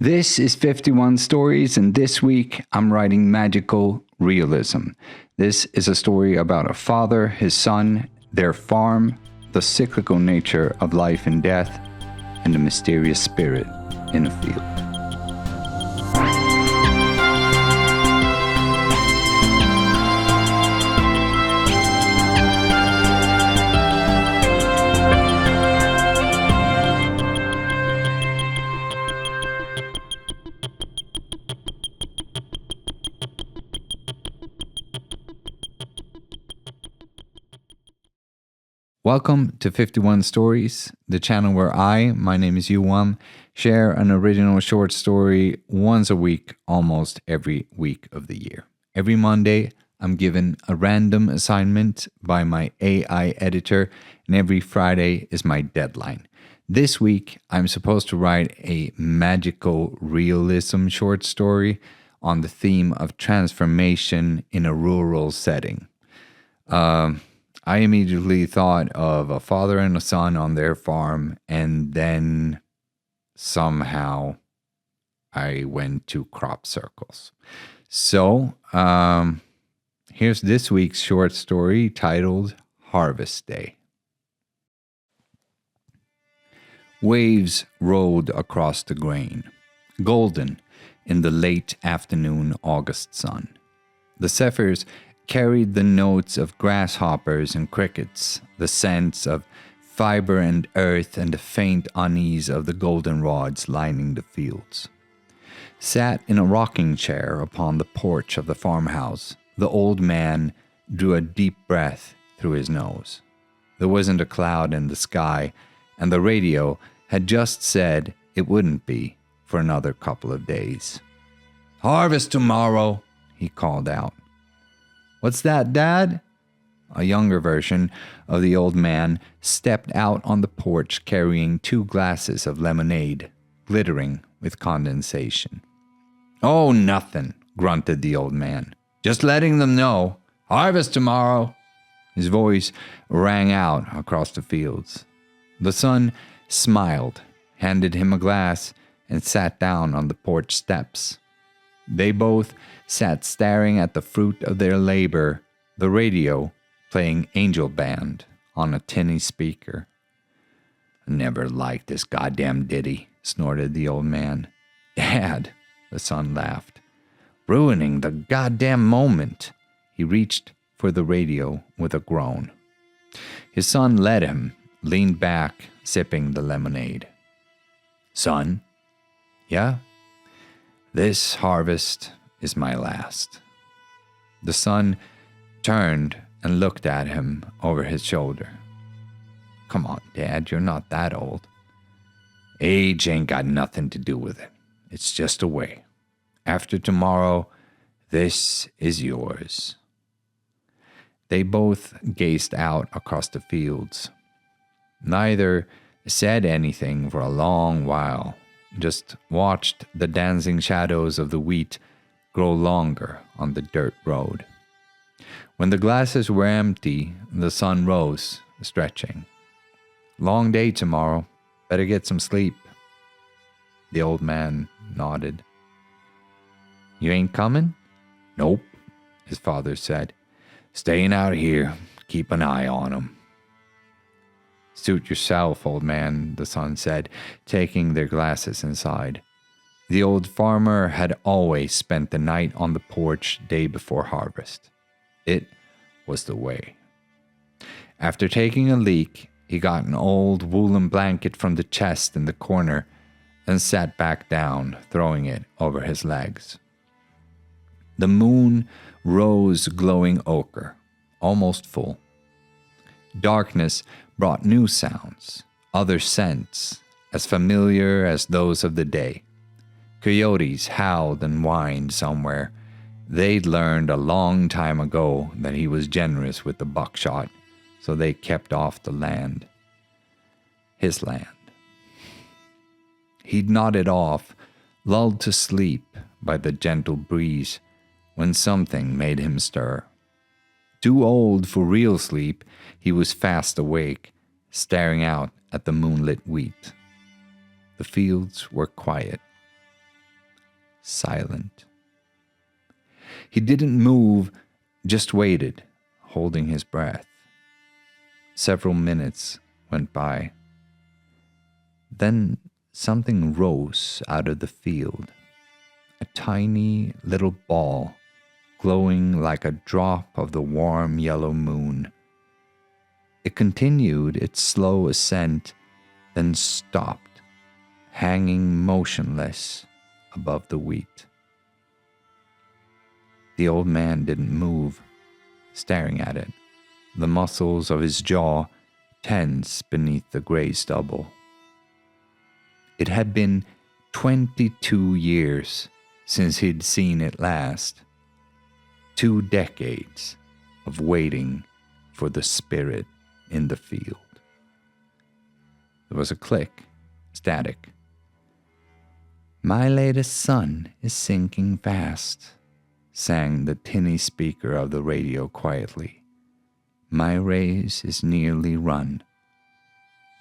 This is 51 Stories, and this week I'm writing Magical Realism. This is a story about a father, his son, their farm, the cyclical nature of life and death, and a mysterious spirit in a field. Welcome to 51 Stories, the channel where my name is Johan, share an original short story once a week, almost every week of the year. Every Monday, I'm given a random assignment by my AI editor, and every Friday is my deadline. This week, I'm supposed to write a magical realism short story on the theme of transformation in a rural setting. I immediately thought of a father and a son on their farm, and then somehow I went to crop circles. So, here's this week's short story titled Harvest Day. Waves rolled across the grain, golden in the late afternoon August sun. The zephyrs carried the notes of grasshoppers and crickets, the scents of fiber and earth, and the faint unease of the goldenrods lining the fields. Sat in a rocking chair upon the porch of the farmhouse, the old man drew a deep breath through his nose. There wasn't a cloud in the sky, and the radio had just said it wouldn't be for another couple of days. "Harvest tomorrow," he called out. "What's that, Dad?" A younger version of the old man stepped out on the porch carrying 2 glasses of lemonade, glittering with condensation. "Oh, nothing," grunted the old man. "Just letting them know. Harvest tomorrow." His voice rang out across the fields. The son smiled, handed him a glass, and sat down on the porch steps. They both sat staring at the fruit of their labor, the radio playing Angel Band on a tinny speaker. "I never liked this goddamn ditty," snorted the old man. "Dad," the son laughed. "Ruining the goddamn moment." He reached for the radio with a groan. His son led him, leaned back, sipping the lemonade. "Son?" "Yeah?" "This harvest is my last." The son turned and looked at him over his shoulder. "Come on, Dad, you're not that old." "Age ain't got nothing to do with it. It's just a way. After tomorrow, this is yours." They both gazed out across the fields. Neither said anything for a long while, just watched the dancing shadows of the wheat grow longer on the dirt road. When the glasses were empty, the son rose, stretching. "Long day tomorrow. Better get some sleep." The old man nodded. "You ain't coming?" "Nope," his father said. "Staying out here. Keep an eye on 'em." "Suit yourself, old man," the son said, taking their glasses inside. The old farmer had always spent the night on the porch day before harvest. It was the way. After taking a leak, he got an old woolen blanket from the chest in the corner and sat back down, throwing it over his legs. The moon rose glowing ochre, almost full. Darkness brought new sounds, other scents, as familiar as those of the day. Coyotes howled and whined somewhere. They'd learned a long time ago that he was generous with the buckshot, so they kept off the land. His land. He'd nodded off, lulled to sleep by the gentle breeze, when something made him stir. Too old for real sleep, he was fast awake, staring out at the moonlit wheat. The fields were quiet. silent. He didn't move, just waited, holding his breath. Several minutes went by. Then something rose out of the field. A tiny little ball, glowing like a drop of the warm yellow moon. It continued its slow ascent, then stopped, hanging motionless above the wheat. The old man didn't move, staring at it, the muscles of his jaw tense beneath the gray stubble. It had been 22 years since he'd seen it last. 2 decades of waiting for the spirit in the field. There was a click, static. "My latest son is sinking fast," sang the tinny speaker of the radio quietly. "My race is nearly run."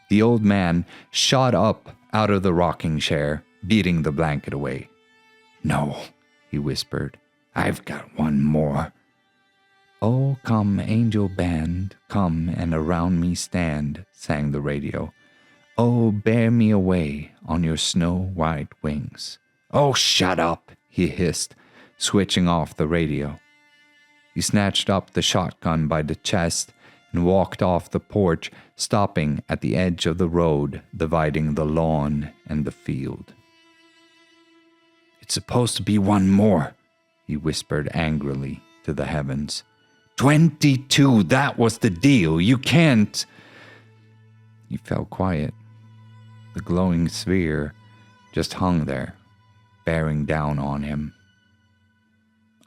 The old man shot up out of the rocking chair, beating the blanket away. "No," he whispered. "I've got one more." "Oh, come, angel band, come and around me stand," sang the radio. "Oh, bear me away on your snow-white wings." "Oh, shut up," he hissed, switching off the radio. He snatched up the shotgun by the chest and walked off the porch, stopping at the edge of the road dividing the lawn and the field. "It's supposed to be one more," he whispered angrily to the heavens. 22, that was the deal. You can't. He fell quiet. The glowing sphere just hung there, bearing down on him.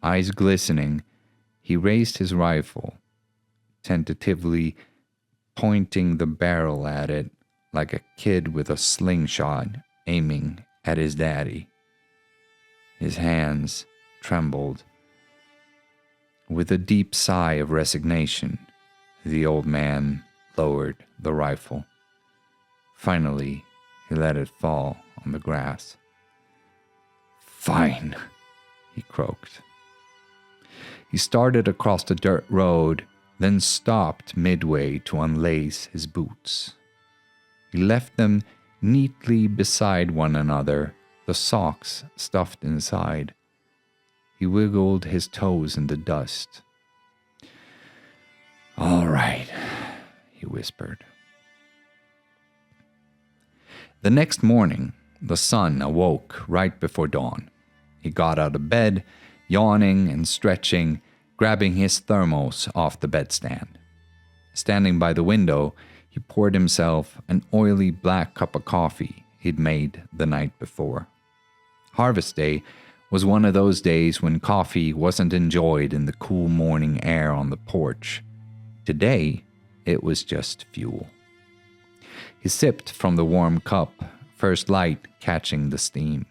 Eyes glistening, he raised his rifle, tentatively pointing the barrel at it like a kid with a slingshot aiming at his daddy. His hands trembled. With a deep sigh of resignation, the old man lowered the rifle. Finally, he let it fall on the grass. "Fine," he croaked. He started across the dirt road, then stopped midway to unlace his boots. He left them neatly beside one another, the socks stuffed inside. He wiggled his toes in the dust. "All right," he whispered. The next morning, the sun awoke right before dawn. He got out of bed, yawning and stretching, grabbing his thermos off the bedstand. Standing by the window, he poured himself an oily black cup of coffee he'd made the night before. Harvest Day was one of those days when coffee wasn't enjoyed in the cool morning air on the porch. Today, it was just fuel. He sipped from the warm cup, first light catching the steam.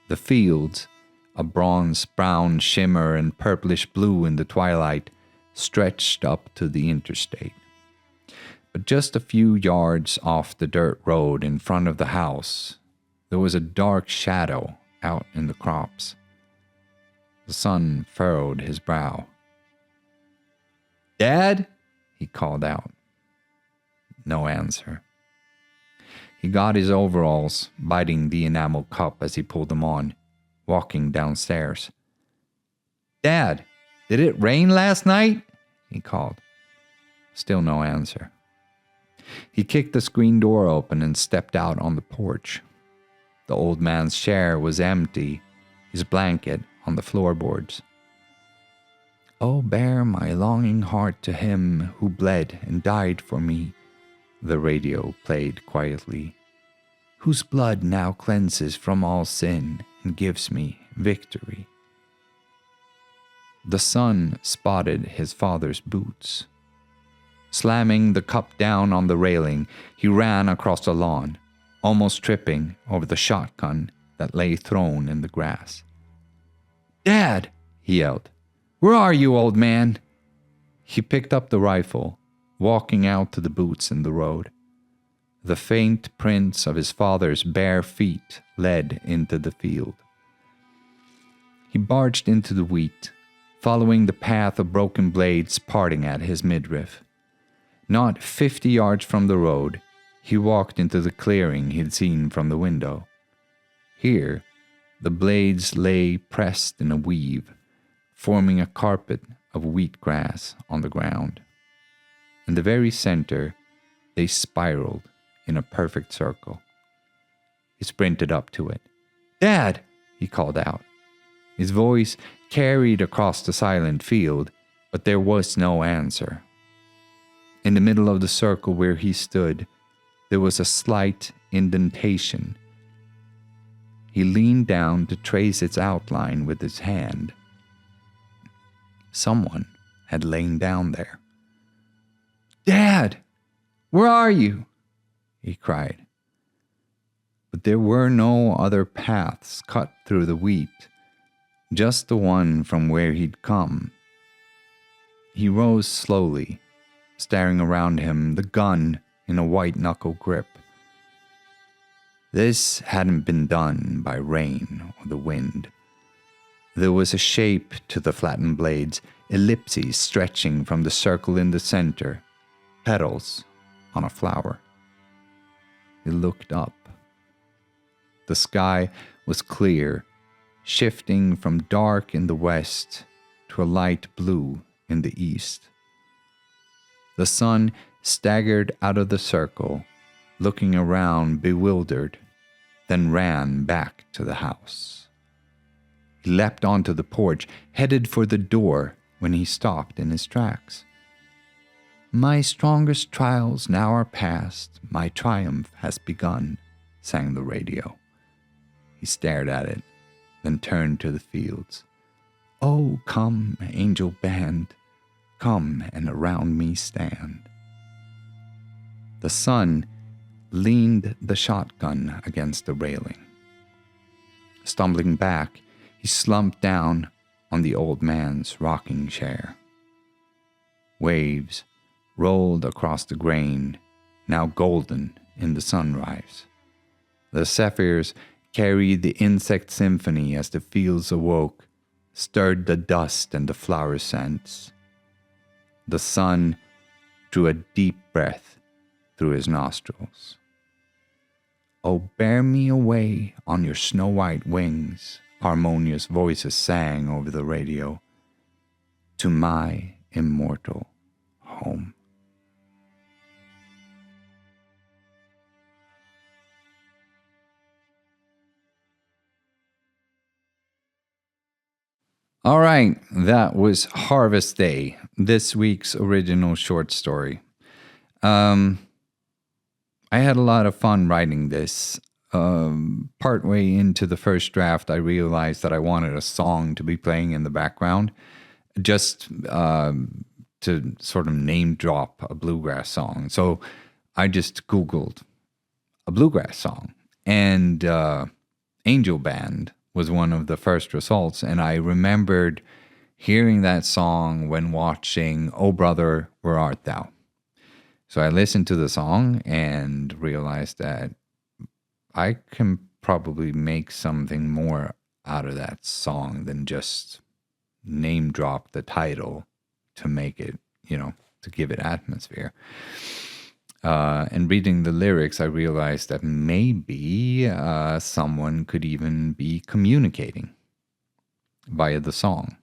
The fields, a bronze-brown shimmer and purplish blue in the twilight, stretched up to the interstate. But just a few yards off the dirt road in front of the house, there was a dark shadow out in the crops. The sun furrowed his brow. "Dad?" he called out. No answer. He got his overalls, biting the enamel cup as he pulled them on, walking downstairs. "Dad, did it rain last night?" he called. Still no answer. He kicked the screen door open and stepped out on the porch. The old man's chair was empty, his blanket on the floorboards. "Oh, bear my longing heart to him who bled and died for me," the radio played quietly, "whose blood now cleanses from all sin and gives me victory." The son spotted his father's boots. Slamming the cup down on the railing, he ran across the lawn, almost tripping over the shotgun that lay thrown in the grass. "Dad!" he yelled. "Where are you, old man?" He picked up the rifle, walking out to the boots in the road. The faint prints of his father's bare feet led into the field. He barged into the wheat, following the path of broken blades parting at his midriff. Not 50 yards from the road, he walked into the clearing he'd seen from the window. Here, the blades lay pressed in a weave, forming a carpet of wheatgrass on the ground. In the very center, they spiraled in a perfect circle. He sprinted up to it. "Dad!" he called out. His voice carried across the silent field, but there was no answer. In the middle of the circle where he stood, there was a slight indentation. He leaned down to trace its outline with his hand. Someone had lain down there. "Dad! Where are you?" he cried. But there were no other paths cut through the wheat, just the one from where he'd come. He rose slowly, staring around him, the gun in a white-knuckle grip. This hadn't been done by rain or the wind. There was a shape to the flattened blades, ellipses stretching from the circle in the center, petals on a flower. He looked up. The sky was clear, shifting from dark in the west to a light blue in the east. The sun staggered out of the circle, looking around bewildered, then ran back to the house. He leapt onto the porch, headed for the door, when he stopped in his tracks. "My strongest trials now are past, my triumph has begun," sang the radio. He stared at it, then turned to the fields. "Oh, come, angel band, come and around me stand." The son leaned the shotgun against the railing. Stumbling back, he slumped down on the old man's rocking chair. Waves rolled across the grain, now golden in the sunrise. The zephyrs carried the insect symphony as the fields awoke, stirred the dust and the flower scents. The sun drew a deep breath through his nostrils. "Oh, bear me away on your snow-white wings," harmonious voices sang over the radio, "to my immortal home." All right, that was Harvest Day, this week's original short story. I had a lot of fun writing this. Partway into the first draft, I realized that I wanted a song to be playing in the background, just to sort of name drop a bluegrass song. So I just Googled a bluegrass song, and Angel Band was one of the first results. And I remembered hearing that song when watching Oh Brother, Where Art Thou? So I listened to the song and realized that I can probably make something more out of that song than just name drop the title to make it, to give it atmosphere. And reading the lyrics, I realized that maybe someone could even be communicating via the song.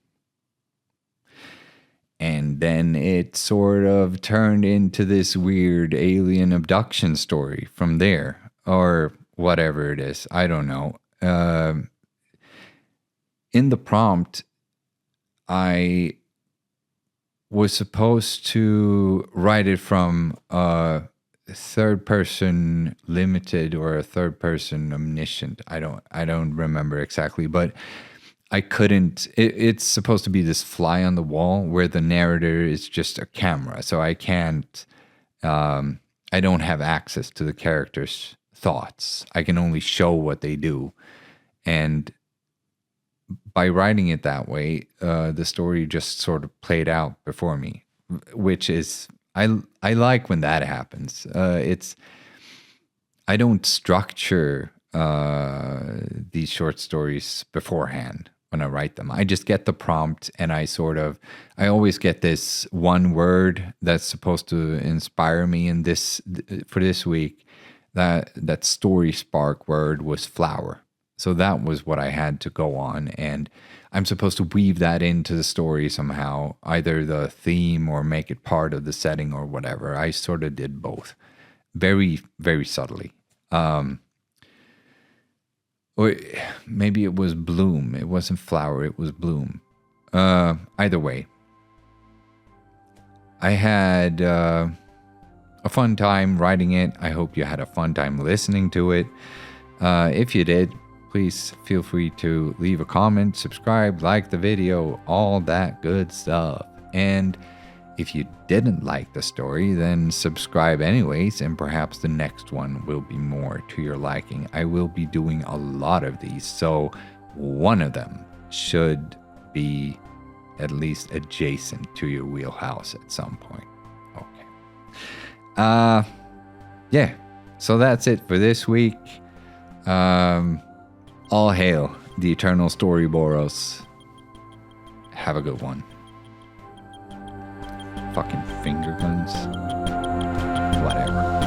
And then it sort of turned into this weird alien abduction story from there, or whatever it is. I don't know. In the prompt, I was supposed to write it from a third person limited or a third person omniscient. I don't remember exactly, but I couldn't. It's supposed to be this fly on the wall where the narrator is just a camera, so I can't. I don't have access to the characters' thoughts. I can only show what they do, and by writing it that way, the story just sort of played out before me, which is I like when that happens. I don't structure these short stories beforehand. when I write them. I just get the prompt and I always get this one word that's supposed to inspire me in this, for this week. That story spark word was flower. So that was what I had to go on. And I'm supposed to weave that into the story somehow, either the theme or make it part of the setting or whatever. I sort of did both very, very subtly. Or maybe it was bloom. It wasn't flower, it was bloom. Either way, I had a fun time writing it. I hope you had a fun time listening to it. If you did, please feel free to leave a comment, subscribe, like the video, all that good stuff. And if you didn't like the story, then subscribe anyways, and perhaps the next one will be more to your liking. I will be doing a lot of these, so one of them should be at least adjacent to your wheelhouse at some point. Okay. Yeah, so that's it for this week. All hail the eternal Storyboros. Have a good one. Fucking finger guns. Whatever.